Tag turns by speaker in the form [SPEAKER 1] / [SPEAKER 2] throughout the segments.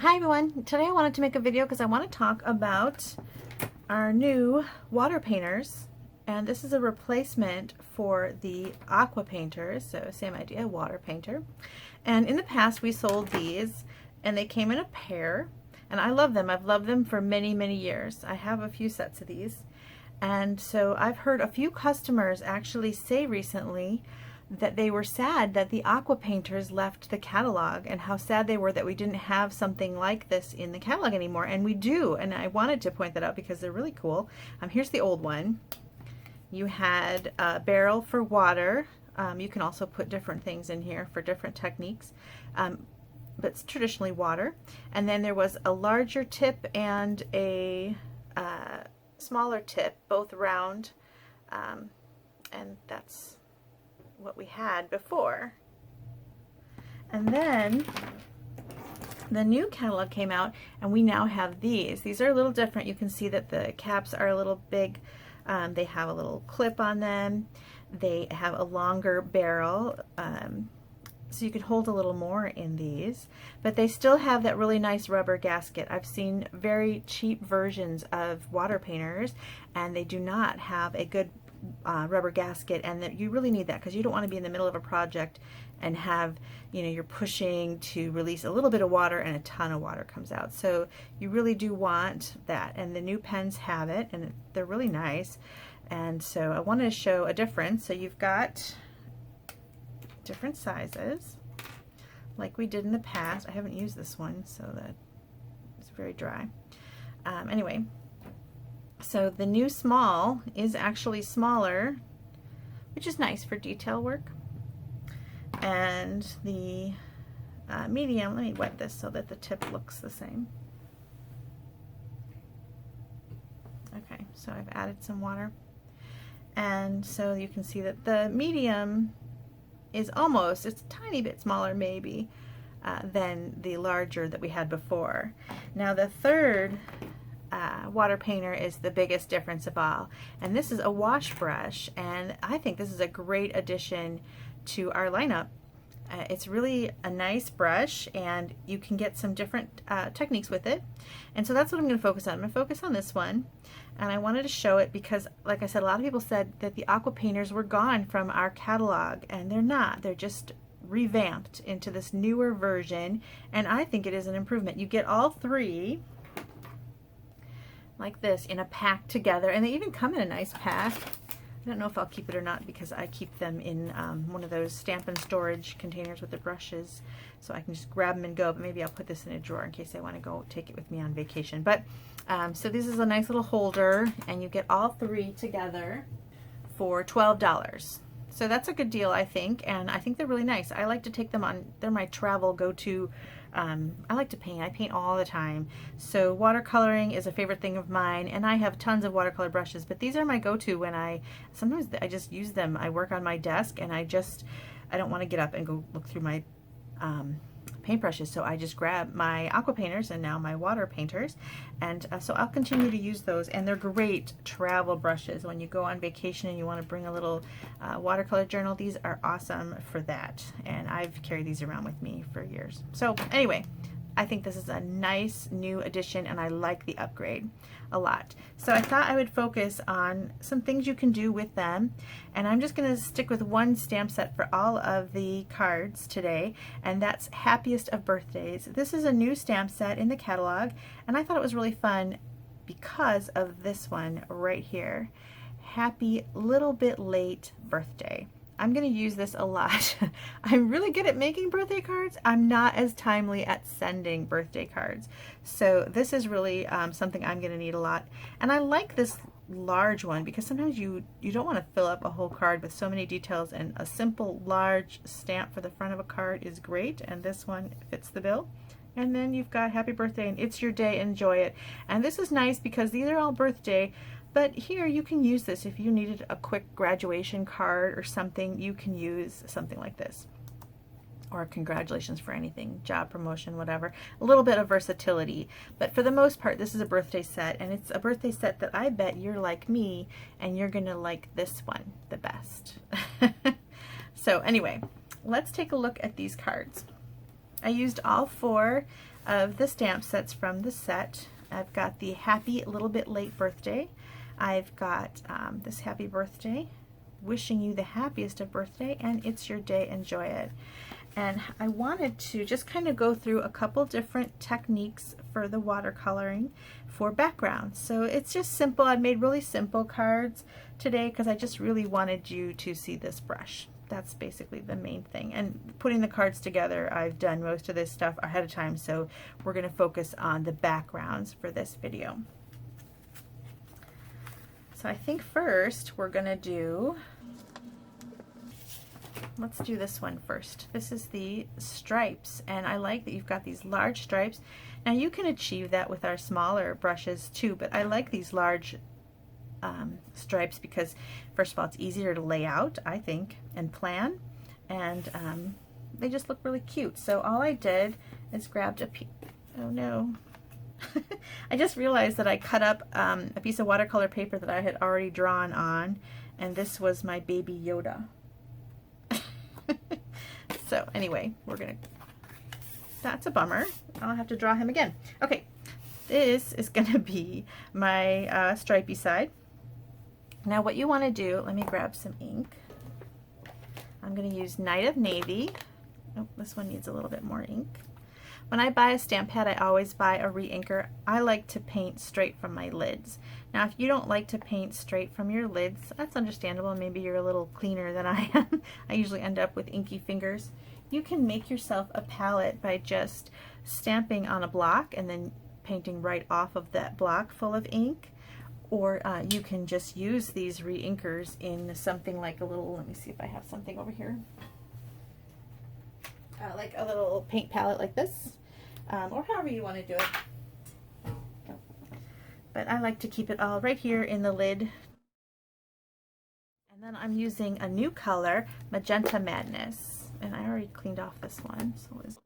[SPEAKER 1] Hi everyone, today I wanted to make a video because I want to talk about our new water painters, and this is a replacement for the aqua painters, so same idea, water painter. And in the past we sold these and they came in a pair, and I love them. I've loved them for many years. I have a few sets of these, and so I've heard a few customers actually say recently that they were sad that the aqua painters left the catalog, and how sad they were that we didn't have something like this in the catalog anymore. And we do, and I wanted to point that out because they're really cool. Here's the old one. You had a barrel for water. You can also put different things in here for different techniques, but it's traditionally water. And then there was a larger tip and a smaller tip, both round, and that's what we had before. And then the new catalog came out and we now have these. These are a little different. You can see that the caps are a little big. They have a little clip on them. They have a longer barrel, so you can hold a little more in these, but they still have that really nice rubber gasket. I've seen very cheap versions of water painters and they do not have a good rubber gasket, and that you really need that because you don't want to be in the middle of a project and have, you're pushing to release a little bit of water and a ton of water comes out. So you really do want that, and the new pens have it, and they're really nice. And so I wanted to show a difference. So you've got different sizes like we did in the past. I haven't used this one, so that it's very dry. Anyway, so the new small is actually smaller, which is nice for detail work. And the medium, let me wet this so that the tip looks the same. Okay, so I've added some water. And so you can see that the medium is it's a tiny bit smaller maybe than the larger that we had before. Now the third water painter is the biggest difference of all, and this is a wash brush, and I think this is a great addition to our lineup. It's really a nice brush, and you can get some different techniques with it, and so that's what I'm going to focus on. I'm going to focus on this one, and I wanted to show it because, like I said, a lot of people said that the aqua painters were gone from our catalog, and they're not. They're just revamped into this newer version, and I think it is an improvement. You get all three like this in a pack together, and they even come in a nice pack. I don't know if I'll keep it or not because I keep them in one of those Stampin' storage containers with the brushes, so I can just grab them and go, but maybe I'll put this in a drawer in case I want to go take it with me on vacation. But so this is a nice little holder, and you get all three together for $12. So that's a good deal, I think, and I think they're really nice. I like to take them on, they're my travel go-to. I like to paint. I paint all the time. So watercoloring is a favorite thing of mine, and I have tons of watercolor brushes, but these are my go-to when sometimes I just use them. I work on my desk and I don't want to get up and go look through my paintbrushes, so I just grab my aqua painters and now my water painters, and so I'll continue to use those, and they're great travel brushes when you go on vacation and you want to bring a little watercolor journal. These are awesome for that, and I've carried these around with me for years. So anyway, I think this is a nice new addition, and I like the upgrade a lot. So I thought I would focus on some things you can do with them, and I'm just going to stick with one stamp set for all of the cards today, and that's Happiest of Birthdays. This is a new stamp set in the catalog, and I thought it was really fun because of this one right here. Happy Little Bit Late Birthday. I'm going to use this a lot. I'm really good at making birthday cards. I'm not as timely at sending birthday cards. So this is really something I'm going to need a lot. And I like this large one because sometimes you don't want to fill up a whole card with so many details, and a simple large stamp for the front of a card is great, and this one fits the bill. And then you've got happy birthday and it's your day, enjoy it. And this is nice because these are all birthday. But here you can use this if you needed a quick graduation card or something. You can use something like this, or congratulations for anything, job promotion, whatever. A little bit of versatility, but for the most part this is a birthday set, and it's a birthday set that I bet you're like me and you're gonna like this one the best. So anyway, let's take a look at these cards. I used all 4 of the stamp sets from the set. I've got the Happy Little Bit Late Birthday. I've got this Happy Birthday, wishing you the happiest of birthday, and it's your day, enjoy it. And I wanted to just kind of go through a couple different techniques for the watercoloring for backgrounds. So it's just simple. I made really simple cards today because I just really wanted you to see this brush. That's basically the main thing. And putting the cards together, I've done most of this stuff ahead of time, so we're going to focus on the backgrounds for this video. So I think first we're going to do, let's do this one first. This is the stripes, and I like that you've got these large stripes. Now you can achieve that with our smaller brushes too, but I like these large stripes because first of all it's easier to lay out, I think, and plan, and they just look really cute. So all I did is grabbed a piece, oh no, I just realized that I cut up a piece of watercolor paper that I had already drawn on, and this was my baby Yoda. So anyway, we're gonna, that's a bummer, I'll have to draw him again. Okay, this is gonna be my stripey side. Now what you want to do, let me grab some ink. I'm going to use Night of Navy. Oh, this one needs a little bit more ink. When I buy a stamp pad, I always buy a re-inker. I like to paint straight from my lids. Now if you don't like to paint straight from your lids, that's understandable. Maybe you're a little cleaner than I am. I usually end up with inky fingers. You can make yourself a palette by just stamping on a block and then painting right off of that block full of ink. Or you can just use these re-inkers in something like a little, let me see if I have something over here, like a little paint palette like this, or however you want to do it. But I like to keep it all right here in the lid. And then I'm using a new color, Magenta Madness, and I already cleaned off this one, so it's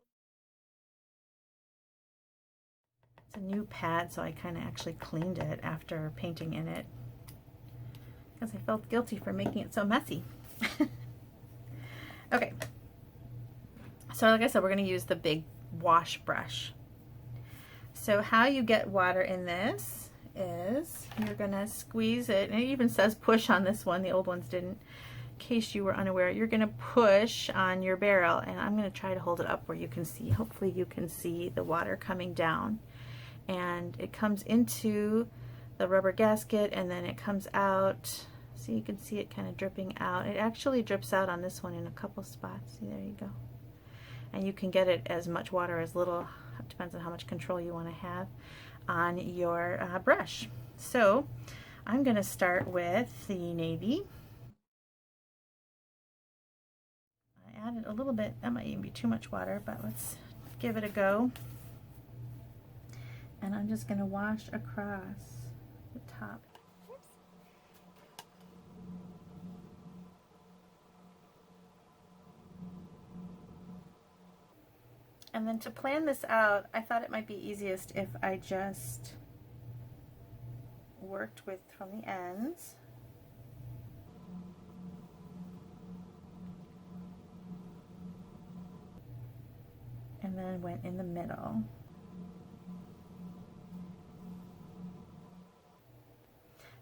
[SPEAKER 1] a new pad, so I kind of actually cleaned it after painting in it because I felt guilty for making it so messy. Okay, so like I said, we're going to use the big wash brush. So how you get water in this is you're going to squeeze it, and it even says push on this one, the old ones didn't. In case you were unaware, you're going to push on your barrel, and I'm going to try to hold it up where you can see, hopefully you can see the water coming down. And it comes into the rubber gasket and then it comes out. So you can see it kind of dripping out. It actually drips out on this one in a couple spots. See, there you go. And you can get it as much water as little, it depends on how much control you want to have on your brush. So I'm going to start with the navy. I added a little bit, that might even be too much water, but let's give it a go. And I'm just going to wash across the top. And then to plan this out, I thought it might be easiest if I just worked with from the ends. And then went in the middle.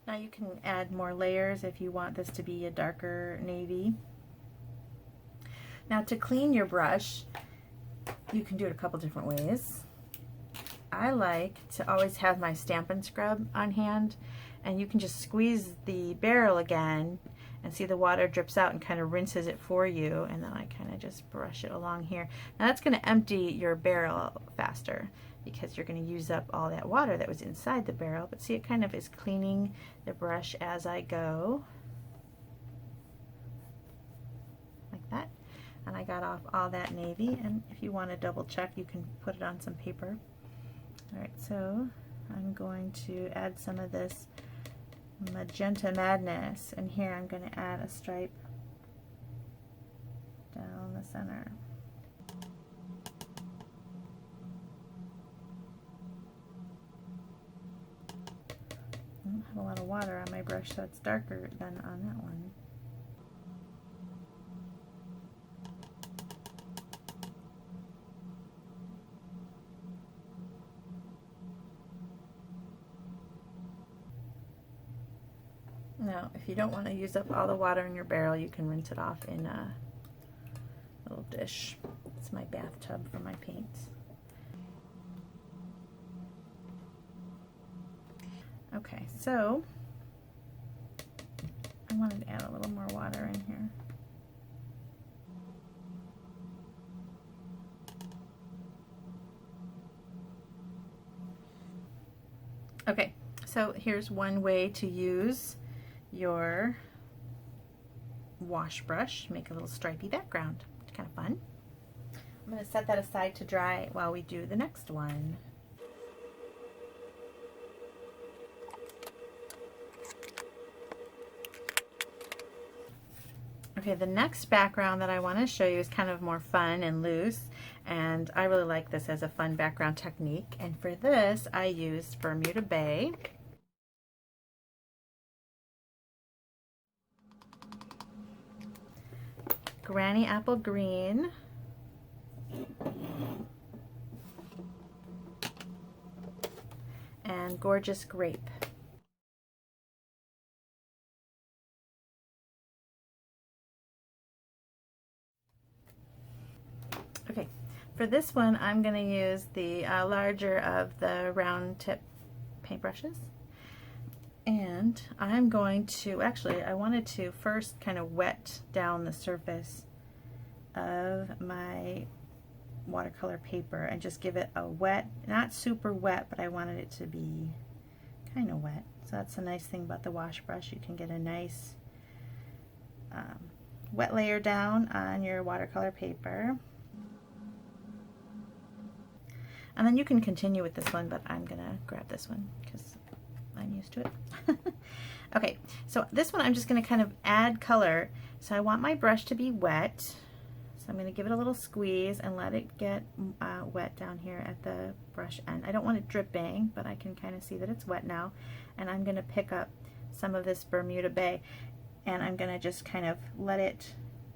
[SPEAKER 1] Now you can add more layers if you want this to be a darker navy. Now to clean your brush, you can do it a couple different ways. I like to always have my Stampin' Scrub on hand, and you can just squeeze the barrel again and see the water drips out and kind of rinses it for you, and then I kind of just brush it along here. Now that's going to empty your barrel faster because you're going to use up all that water that was inside the barrel, but see, it kind of is cleaning the brush as I go, like that. And I got off all that navy, and if you want to double check, you can put it on some paper. Alright, so I'm going to add some of this Magenta Madness, and here I'm going to add a stripe down the center. I don't have a lot of water on my brush, so it's darker than on that one. Now, if you don't want to use up all the water in your barrel, you can rinse it off in a little dish. It's my bathtub for my paints. Okay, so I wanted to add a little more water in here. Okay, so here's one way to use your wash brush. Make a little stripy background. It's kind of fun. I'm going to set that aside to dry while we do the next one. Okay, the next background that I want to show you is kind of more fun and loose, and I really like this as a fun background technique. And for this, I used Bermuda Bay. Granny Apple Green. And Gorgeous Grape. Okay, for this one I'm going to use the larger of the round tip paintbrushes, and I'm going to, actually I wanted to first kind of wet down the surface of my watercolor paper and just give it a wet, not super wet, but I wanted it to be kind of wet. So that's the nice thing about the wash brush, you can get a nice wet layer down on your watercolor paper. And then you can continue with this one, but I'm gonna grab this one because I'm used to it. Okay, so this one I'm just gonna kind of add color. So I want my brush to be wet. So I'm gonna give it a little squeeze and let it get wet down here at the brush end. I don't want it dripping, but I can kind of see that it's wet now. And I'm gonna pick up some of this Bermuda Bay and I'm gonna just kind of let it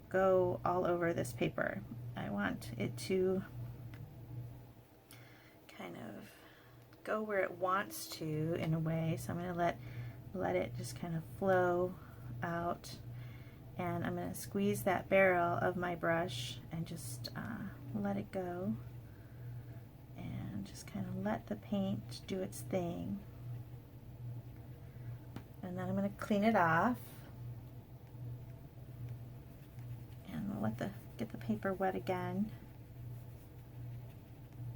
[SPEAKER 1] go all over this paper. I want it to kind of go where it wants to in a way, so I'm going to let it just kind of flow out, and I'm going to squeeze that barrel of my brush and just let it go and just kind of let the paint do its thing. And then I'm going to clean it off and get the paper wet again.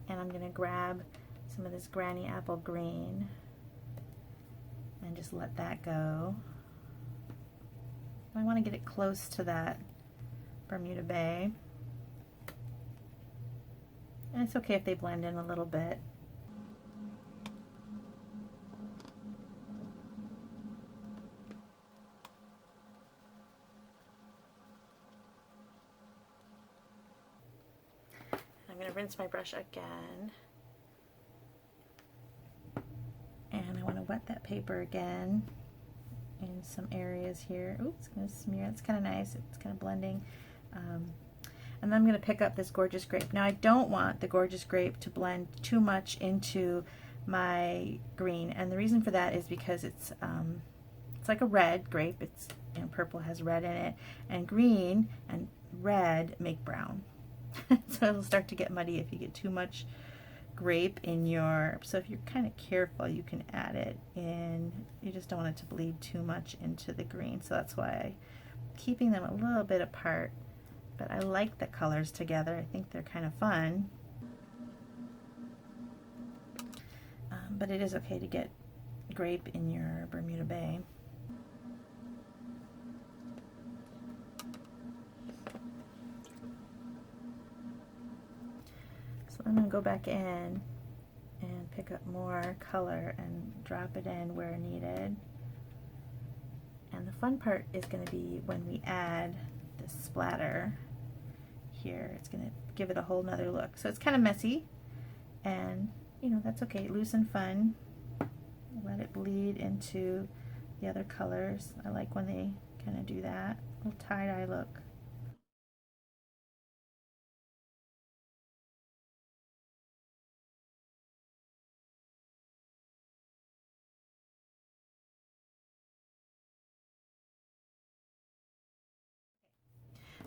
[SPEAKER 1] And I'm going to grab some of this Granny Apple Green and just let that go. I want to get it close to that Bermuda Bay. And it's okay if they blend in a little bit. I'm going to rinse my brush again, and I want to wet that paper again in some areas here. Oops, it's going to smear. It's kind of nice. It's kind of blending. And then I'm going to pick up this Gorgeous Grape. Now I don't want the Gorgeous Grape to blend too much into my green, and the reason for that is because it's like a red grape. It's, you know, purple has red in it, and green and red make brown. So it'll start to get muddy if you get too much grape in your, so if you're kind of careful, you can add it in. You just don't want it to bleed too much into the green, so that's why I'm keeping them a little bit apart. But I like the colors together. I think they're kind of fun. But it is okay to get grape in your Bermuda Bay. So I'm going to go back in and pick up more color and drop it in where needed. And the fun part is going to be when we add this splatter here. It's going to give it a whole nother look. So it's kind of messy, and you know, that's okay. Loose and fun. Let it bleed into the other colors. I like when they kind of do that. A little tie-dye look.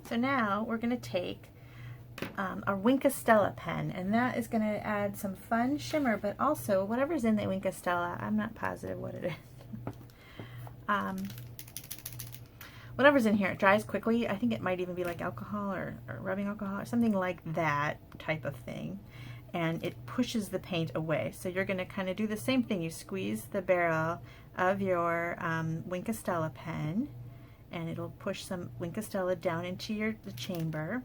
[SPEAKER 1] So now we're going to take our Wink Stella pen, and that is going to add some fun shimmer, but also whatever's in the Wink Stella, I'm not positive what it is. Whatever's in here, it dries quickly. I think it might even be like alcohol or rubbing alcohol or something like that type of thing. And it pushes the paint away. So you're going to kind of do the same thing. You squeeze the barrel of your Wink Stella pen, and it'll push some Wink Stella down into the chamber.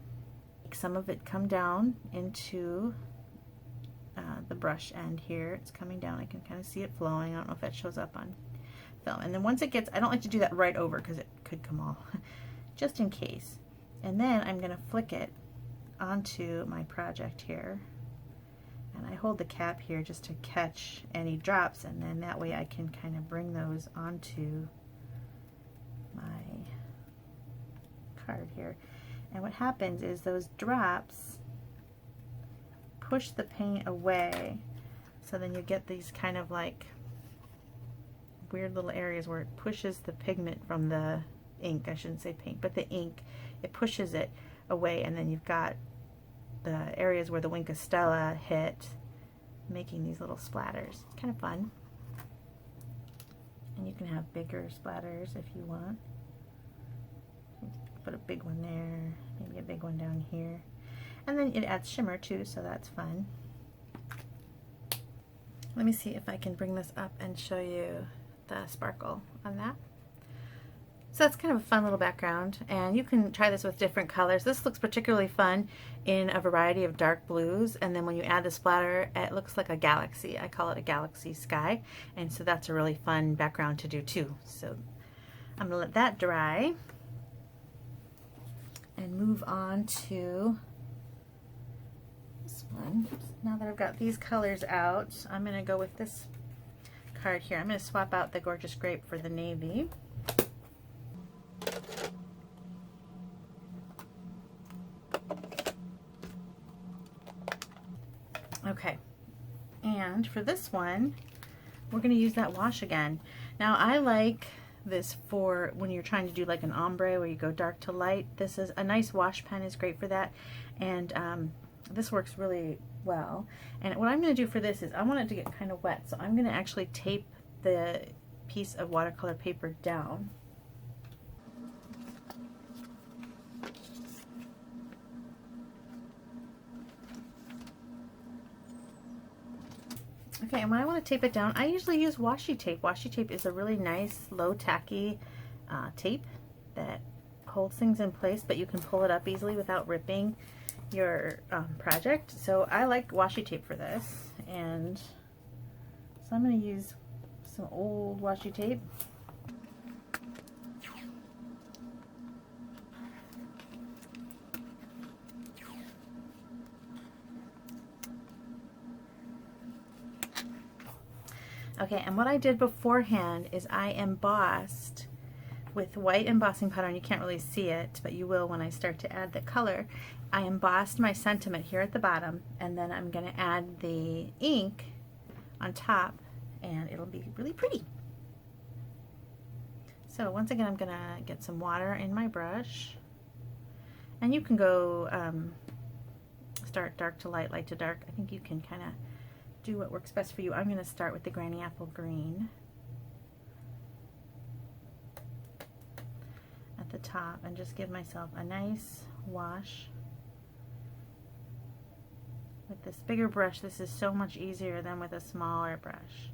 [SPEAKER 1] Make some of it come down into the brush end here. It's coming down. I can kind of see it flowing. I don't know if that shows up on film. And then once it gets, I don't like to do that right over because it could come off, just in case. And then I'm going to flick it onto my project here. And I hold the cap here just to catch any drops, and then that way I can kind of bring those onto my card here. And what happens is those drops push the paint away, so then you get these kind of like weird little areas where it pushes the pigment from the ink. I shouldn't say paint, but the ink, it pushes it away, and then you've got the areas where the Wink Stella hit, making these little splatters. It's kind of fun. And you can have bigger splatters if you want. Put a big one there, maybe a big one down here. And then it adds shimmer too, so that's fun. Let me see if I can bring this up and show you the sparkle on that. So that's kind of a fun little background, and you can try this with different colors. This looks particularly fun in a variety of dark blues, and then when you add the splatter, it looks like a galaxy. I call it a galaxy sky, and so that's a really fun background to do too. So I'm gonna let that dry and move on to this one. Now that I've got these colors out, I'm gonna go with this card here. I'm gonna swap out the Gorgeous Grape for the navy. Okay, and for this one, we're going to use that wash again. Now, I like this for when you're trying to do like an ombre where you go dark to light. This is a nice wash pen, is great for that, and this works really well. And what I'm going to do for this is I want it to get kind of wet, so I'm going to actually tape the piece of watercolor paper down. Okay, and when I want to tape it down, I usually use washi tape. Washi tape is a really nice, low tacky tape that holds things in place, but you can pull it up easily without ripping your project. So I like washi tape for this, and so I'm going to use some old washi tape. Okay, and what I did beforehand is I embossed with white embossing powder, and you can't really see it, but you will when I start to add the color. I embossed my sentiment here at the bottom, and then I'm going to add the ink on top, and it'll be really pretty. So once again, I'm going to get some water in my brush, and you can go start dark to light, light to dark. I think you can kind of do what works best for you. I'm going to start with the Granny Apple Green at the top and just give myself a nice wash. With this bigger brush, this is so much easier than with a smaller brush.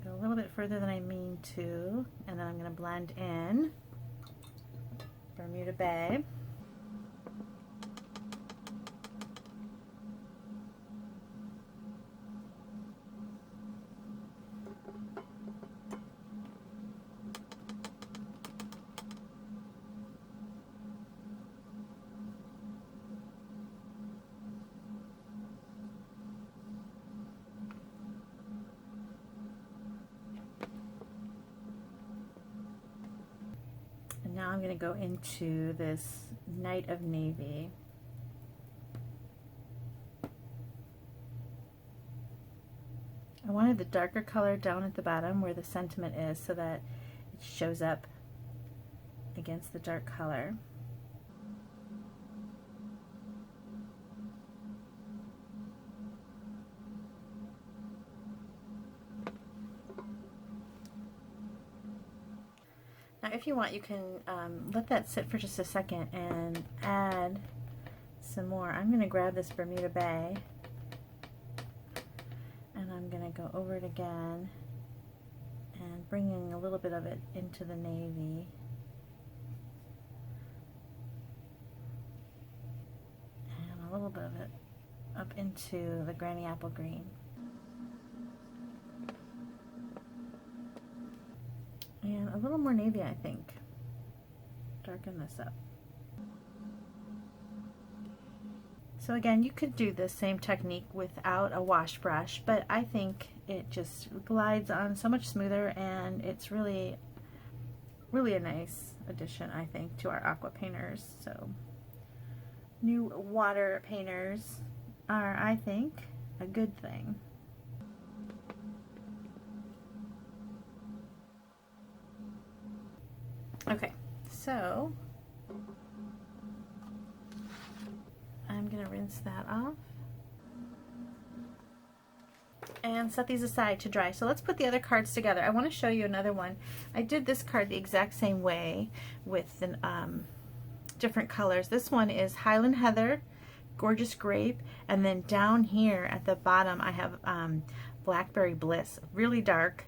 [SPEAKER 1] A little bit further than I mean to, and then I'm going to blend in Bermuda Bay. Now I'm going to go into this Night of Navy. I wanted the darker color down at the bottom where the sentiment is so that it shows up against the dark color. Now if you want, you can let that sit for just a second and add some more. I'm going to grab this Bermuda Bay and I'm going to go over it again and bringing a little bit of it into the navy. And a little bit of it up into the Granny Apple Green. And a little more navy, I think. Darken this up. So again, you could do this same technique without a wash brush, but I think it just glides on so much smoother, and it's really, really a nice addition, I think, to our aqua painters. So new water painters are, I think, a good thing. Okay, so I'm going to rinse that off and set these aside to dry. So let's put the other cards together. I want to show you another one. I did this card the exact same way with the, different colors. This one is Highland Heather, Gorgeous Grape, and then down here at the bottom I have Blackberry Bliss, really dark.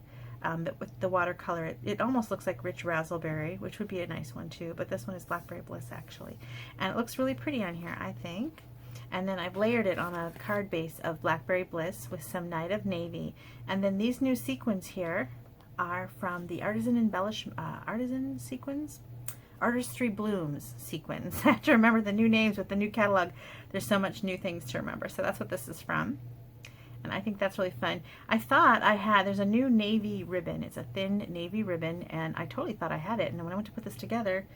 [SPEAKER 1] With the watercolor, it almost looks like Rich Razzleberry, which would be a nice one too, but this one is Blackberry Bliss actually. And it looks really pretty on here, I think. And then I've layered it on a card base of Blackberry Bliss with some Night of Navy. And then these new sequins here are from the Artisan Sequins? Artistry Blooms sequins. I have to remember the new names with the new catalog. There's so much new things to remember. So that's what this is from. And I think that's really fun. I thought I had, there's a new navy ribbon. It's a thin navy ribbon, and I totally thought I had it. And when I went to put this together,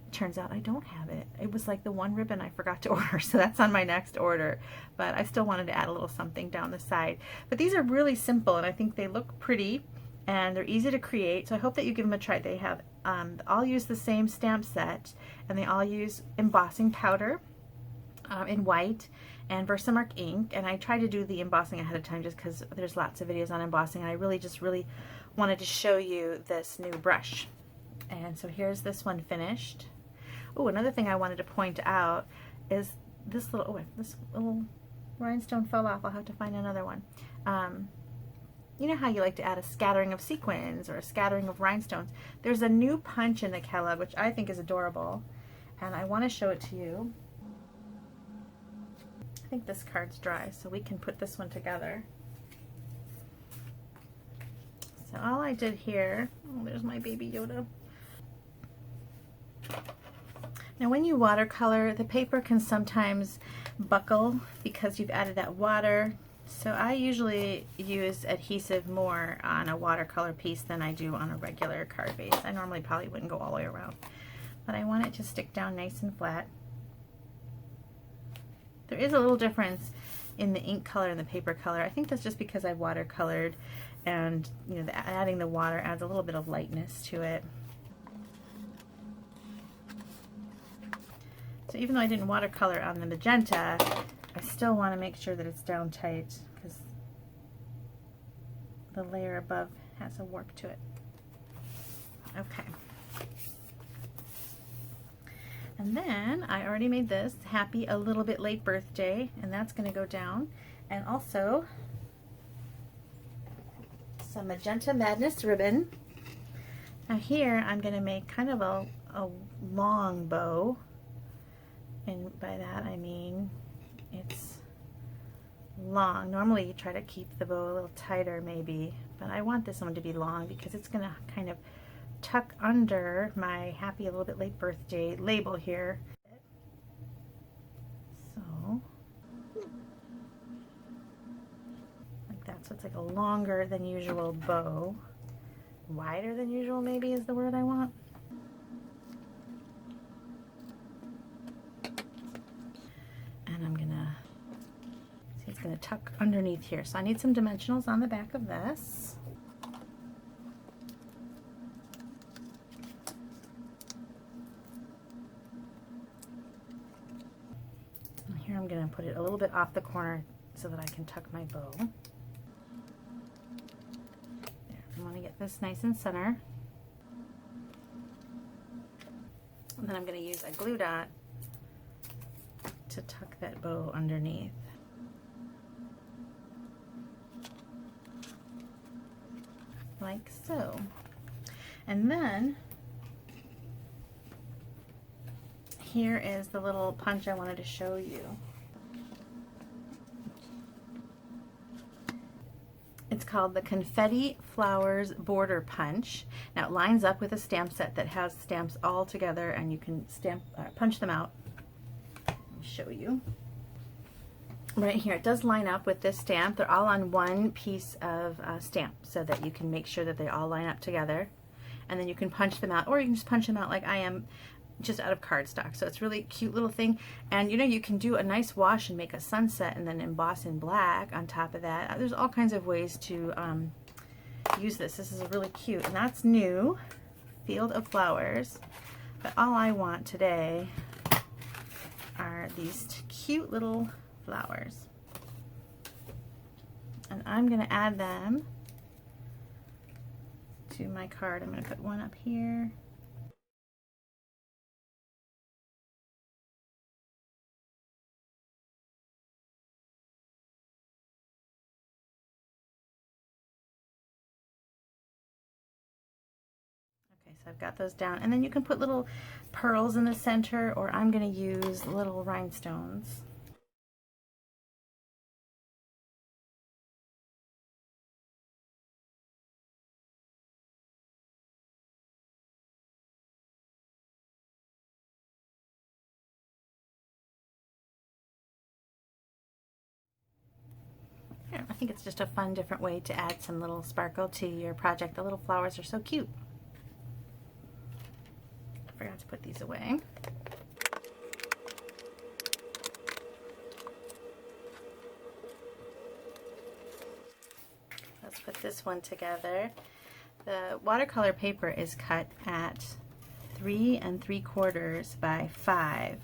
[SPEAKER 1] it turns out I don't have it. It was like the one ribbon I forgot to order, so that's on my next order. But I still wanted to add a little something down the side. But these are really simple, and I think they look pretty, and they're easy to create, so I hope that you give them a try. They have, all use the same stamp set, and they all use embossing powder in white and Versamark ink, and I tried to do the embossing ahead of time just because there's lots of videos on embossing, and I really wanted to show you this new brush. And so here's this one finished. Oh, another thing I wanted to point out is this little, this little rhinestone fell off. I'll have to find another one. You know how you like to add a scattering of sequins or a scattering of rhinestones? There's a new punch in the catalog, which I think is adorable, and I want to show it to you. I think this card's dry, so we can put this one together. So all I did here, oh, there's my baby Yoda. Now when you watercolor, the paper can sometimes buckle because you've added that water. So I usually use adhesive more on a watercolor piece than I do on a regular card base. I normally probably wouldn't go all the way around, but I want it to stick down nice and flat. There is a little difference in the ink color and the paper color. I think that's just because I watercolored, and you know, adding the water adds a little bit of lightness to it. So even though I didn't watercolor on the magenta, I still want to make sure that it's down tight because the layer above has a warp to it. Okay. And then I already made this Happy a Little Bit Late Birthday, and that's going to go down. And also some Magenta Madness ribbon. Now here I'm going to make kind of a long bow, and by that I mean it's long. Normally you try to keep the bow a little tighter maybe, but I want this one to be long because it's going to kind of tuck under my Happy a Little Bit Late Birthday label here. So, like that. So it's like a longer than usual bow. Wider than usual maybe is the word I want. And I'm gonna see it's going to tuck underneath here. So I need some dimensionals on the back of this. And here I'm going to put it a little bit off the corner so that I can tuck my bow. There, I want to get this nice and center. And then I'm going to use a glue dot to tuck that bow underneath. Like so. And then here is the little punch I wanted to show you. It's called the Confetti Flowers Border Punch. Now it lines up with a stamp set that has stamps all together, and you can punch them out. Let me show you. Right here, it does line up with this stamp. They're all on one piece of stamp so that you can make sure that they all line up together. And then you can punch them out, or you can just punch them out like I am, just out of cardstock. So it's really a cute little thing. And you know, you can do a nice wash and make a sunset and then emboss in black on top of that. There's all kinds of ways to use this. This is really cute, and that's new, Field of Flowers. But all I want today are these cute little flowers, and I'm going to add them to my card. I'm going to put one up here. Okay, so I've got those down, and then you can put little pearls in the center, or I'm going to use little rhinestones. I think it's just a fun, different way to add some little sparkle to your project. The little flowers are so cute. I forgot to put these away. Let's put this one together. The watercolor paper is cut at 3 3/4 by 5.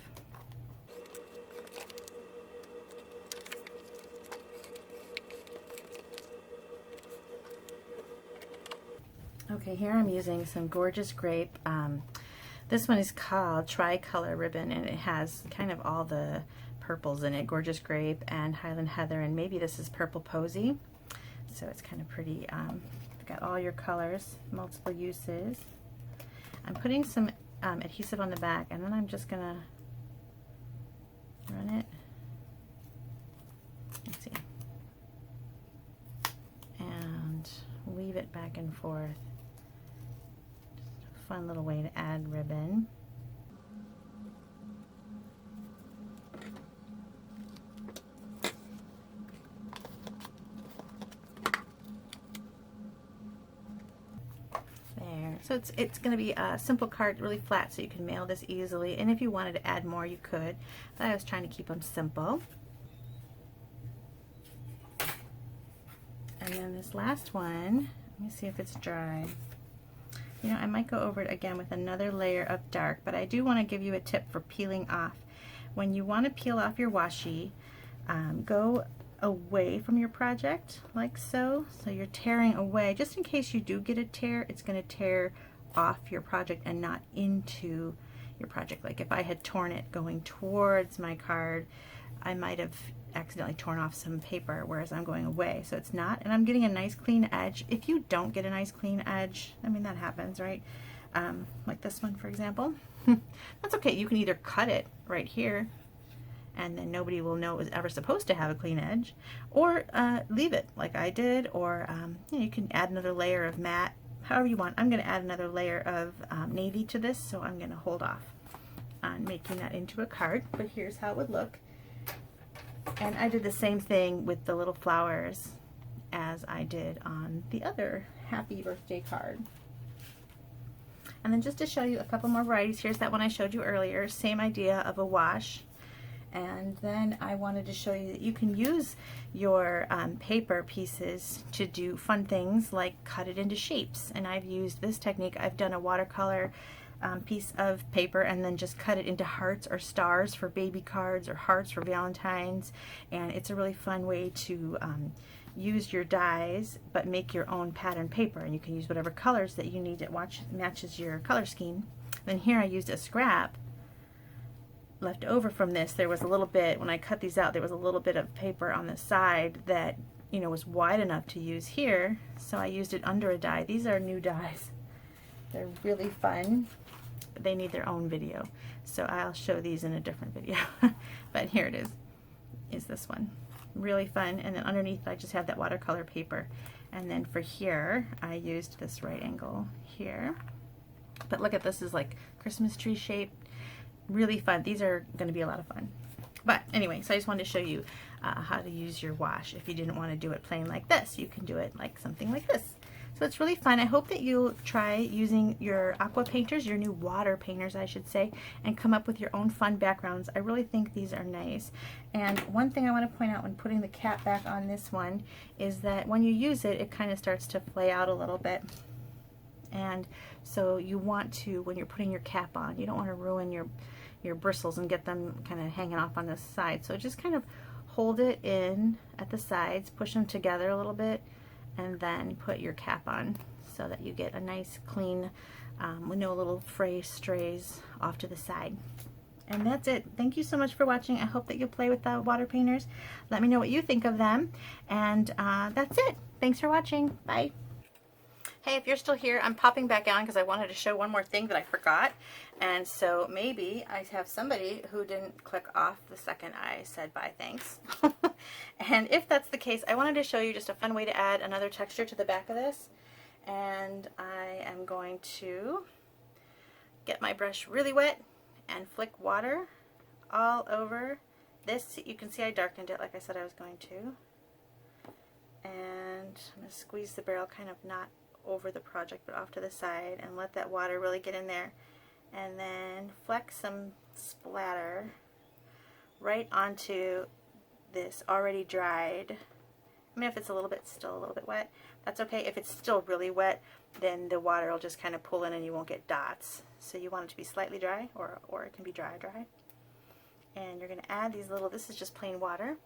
[SPEAKER 1] Okay, here I'm using some gorgeous grape. This one is called Tricolor Ribbon, and it has kind of all the purples in it. Gorgeous Grape and Highland Heather, and maybe this is Purple Posy. So it's kind of pretty. Got all your colors, multiple uses. I'm putting some adhesive on the back, and then I'm just going to run it. Let's see. And weave it back and forth. Fun little way to add ribbon. There. So it's going to be a simple card, really flat, so you can mail this easily. And if you wanted to add more, you could. But I was trying to keep them simple. And then this last one, let me see if it's dry. You know, I might go over it again with another layer of dark, but I do want to give you a tip for peeling off. When you want to peel off your washi, go away from your project like so. So you're tearing away. Just in case you do get a tear, it's going to tear off your project and not into your project. Like if I had torn it going towards my card, I might have accidentally torn off some paper, whereas I'm going away, so it's not, and I'm getting a nice clean edge. If you don't get a nice clean edge, I mean, that happens, right? Like this one, for example. That's okay. You can either cut it right here, and then nobody will know it was ever supposed to have a clean edge, or leave it like I did, or you know, you can add another layer of matte, however you want. I'm going to add another layer of navy to this, so I'm going to hold off on making that into a card, but here's how it would look. And I did the same thing with the little flowers as I did on the other happy birthday card. And then just to show you a couple more varieties, here's that one I showed you earlier. Same idea of a wash. And then I wanted to show you that you can use your paper pieces to do fun things like cut it into shapes. And I've used this technique. I've done a watercolor piece of paper and then just cut it into hearts or stars for baby cards or hearts for Valentine's. And it's a really fun way to use your dies but make your own pattern paper. And you can use whatever colors that you need that matches your color scheme. Then here I used a scrap left over from this. There was a little bit, when I cut these out, there was a little bit of paper on the side that, you know, was wide enough to use here, so I used it under a die. These are new dies. They're really fun. They need their own video, so I'll show these in a different video. But here it is this one. Really fun. And then underneath I just have that watercolor paper, and then for here I used this right angle here. But look at this, is like Christmas tree shaped. Really fun. These are going to be a lot of fun. But anyway, so I just wanted to show you how to use your wash. If you didn't want to do it plain like this, you can do it like something like this. So it's really fun. I hope that you'll try using your aqua painters, your new water painters I should say, and come up with your own fun backgrounds. I really think these are nice. And one thing I want to point out when putting the cap back on this one is that when you use it, it kind of starts to flay out a little bit. And so you want to, when you're putting your cap on, you don't want to ruin your bristles and get them kind of hanging off on the side. So just kind of hold it in at the sides, push them together a little bit, and then put your cap on so that you get a nice clean, with no little strays off to the side. And that's it. Thank you so much for watching. I hope that you'll play with the water painters. Let me know what you think of them. And that's it. Thanks for watching. Bye. Hey, if you're still here, I'm popping back on because I wanted to show one more thing that I forgot. And so maybe I have somebody who didn't click off the second I said bye, thanks. And if that's the case, I wanted to show you just a fun way to add another texture to the back of this. And I am going to get my brush really wet and flick water all over this. You can see I darkened it like I said I was going to. And I'm going to squeeze the barrel kind of not over the project but off to the side and let that water really get in there, and then fleck some splatter right onto this already dried. I mean, if it's still a little bit wet, that's okay. If it's still really wet, then the water will just kind of pull in and you won't get dots. So you want it to be slightly dry, or it can be dry. And you're going to add these little, this is just plain water,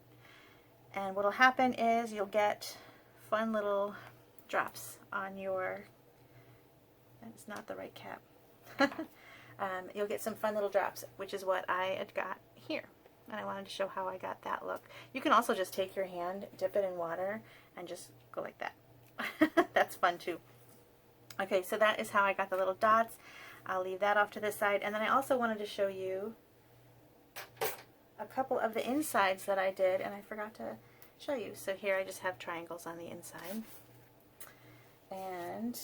[SPEAKER 1] and what'll happen is you'll get fun little drops on your, that's not the right cap. You'll get some fun little drops, which is what I had got here. And I wanted to show how I got that look. You can also just take your hand, dip it in water, and just go like that. That's fun too. Okay, so that is how I got the little dots. I'll leave that off to the side. And then I also wanted to show you a couple of the insides that I did, and I forgot to show you. So here I just have triangles on the inside. And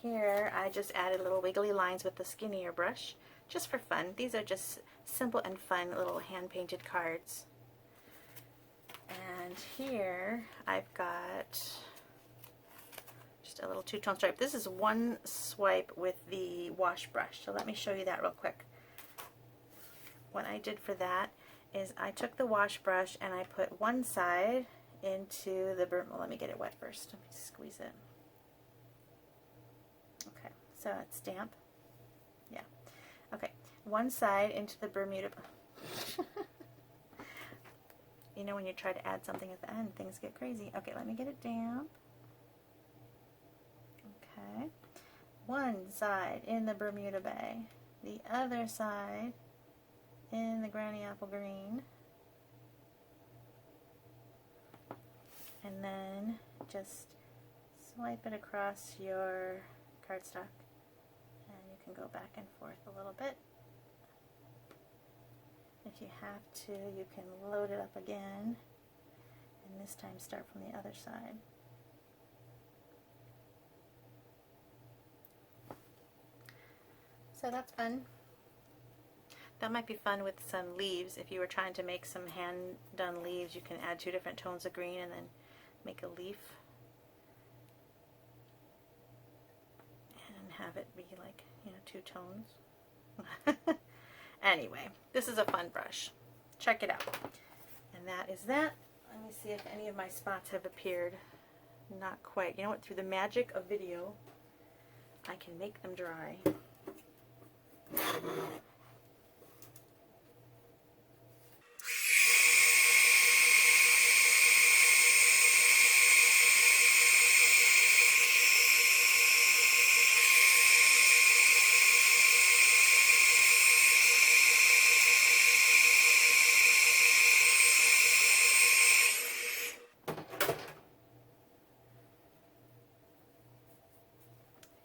[SPEAKER 1] here I just added little wiggly lines with the skinnier brush, just for fun. These are just simple and fun little hand-painted cards. And here I've got just a little two-tone stripe. This is one swipe with the wash brush, so let me show you that real quick. What I did for that is I took the wash brush and I put one side into the, well, let me get it wet first. Let me squeeze it. Okay, so it's damp. Yeah. Okay, one side into the Bermuda. You know when you try to add something at the end, things get crazy. Okay, let me get it damp. Okay. One side in the Bermuda Bay. The other side in the Granny Apple Green. And then just swipe it across your cardstock, and you can go back and forth a little bit. If you have to, you can load it up again, and this time start from the other side. So that's fun. That might be fun with some leaves. If you were trying to make some hand-done leaves, you can add 2 different tones of green and then make a leaf. Have it be like, 2 tones. Anyway, this is a fun brush. check it out. And that is that. Let me see if any of my spots have appeared. Not quite. You know what? Through the magic of video, I can make them dry.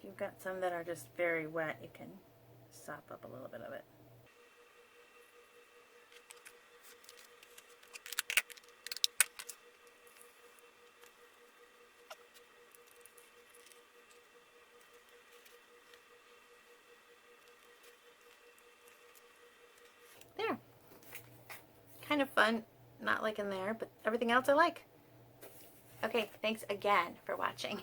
[SPEAKER 1] If you've got some that are just very wet, you can sop up a little bit of it. There. Kind of fun, not like in there, but everything else I like. Okay, thanks again for watching.